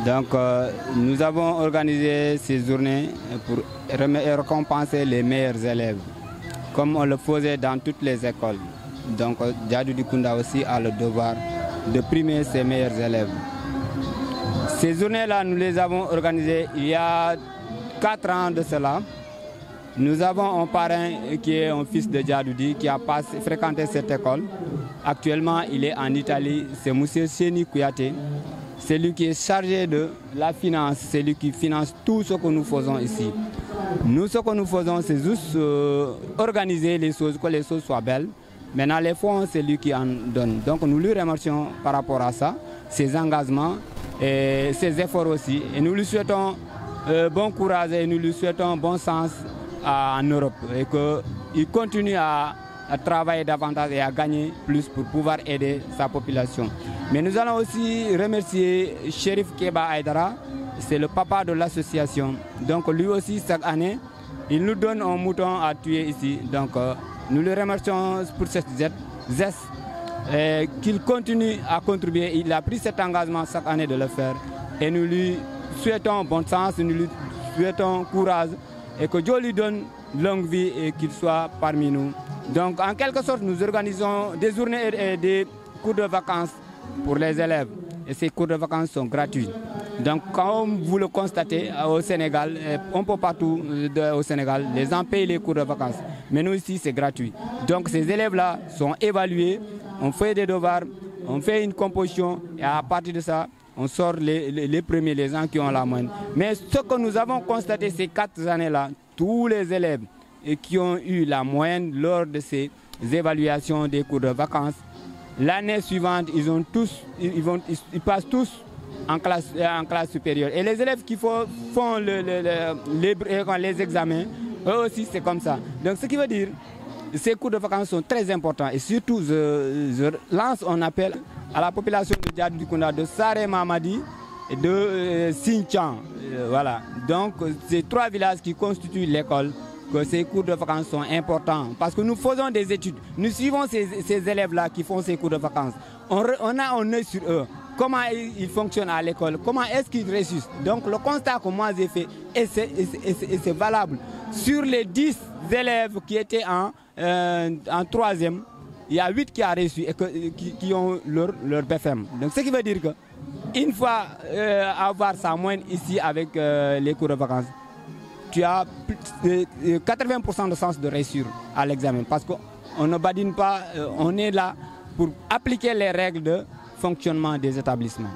Donc nous avons organisé ces journées pour récompenser les meilleurs élèves, comme on le faisait dans toutes les écoles. Donc Djadou Kounda aussi a le devoir de primer ses meilleurs élèves. Ces journées-là, nous les avons organisées il y a 4 ans de cela. Nous avons un parrain qui est un fils de Djadoudi qui a fréquenté cette école. Actuellement, il est en Italie, c'est M. Séni Kouyaté. C'est lui qui est chargé de la finance, c'est lui qui finance tout ce que nous faisons ici. Nous, ce que nous faisons, c'est juste organiser les choses, que les choses soient belles. Maintenant, les fonds, c'est lui qui en donne. Donc, nous lui remercions par rapport à ça, ses engagements et ses efforts aussi. Et nous lui souhaitons bon courage et nous lui souhaitons bon sens en Europe. Et qu'il continue à travailler davantage et à gagner plus pour pouvoir aider sa population. Mais nous allons aussi remercier Chérif Keba Aydara, c'est le papa de l'association. Donc lui aussi, chaque année, il nous donne un mouton à tuer ici. Donc nous le remercions pour cette geste qu'il continue à contribuer. Il a pris cet engagement chaque année de le faire. Et nous lui souhaitons bon sens, nous lui souhaitons courage et que Dieu lui donne longue vie et qu'il soit parmi nous. Donc en quelque sorte, nous organisons des journées et des cours de vacances pour les élèves. Et ces cours de vacances sont gratuits. Donc comme vous le constatez au Sénégal, un peu partout au Sénégal, les gens payent les cours de vacances. Mais nous ici, c'est gratuit. Donc ces élèves-là sont évalués, on fait des devoirs, on fait une composition et à partir de ça, on sort les premiers, les gens qui ont la moyenne. Mais ce que nous avons constaté ces 4 années-là, tous les élèves qui ont eu la moyenne lors de ces évaluations des cours de vacances, l'année suivante, ils passent tous en classe supérieure. Et les élèves qui font les examens, eux aussi c'est comme ça. Donc ce qui veut dire, ces cours de vacances sont très importants. Et surtout, je lance un appel à la population de Djadou Kounda, de Saré Mamadi et de Sinthian. Voilà. Donc ces 3 villages qui constituent l'école, que ces cours de vacances sont importants. Parce que nous faisons des études. Nous suivons ces élèves-là qui font ces cours de vacances. On a un œil sur eux. Comment ils fonctionnent à l'école, comment est-ce qu'ils réussissent. Donc le constat que moi j'ai fait, et c'est valable, sur les 10 élèves qui étaient en 3e, il y a 8 qui ont réussi et qui ont leur BFM. Donc ce qui veut dire qu'une fois avoir sa moyenne ici avec les cours de vacances, tu as 80% de chance de réussir à l'examen. Parce qu'on ne badine pas, on est là pour appliquer les règles de fonctionnement des établissements.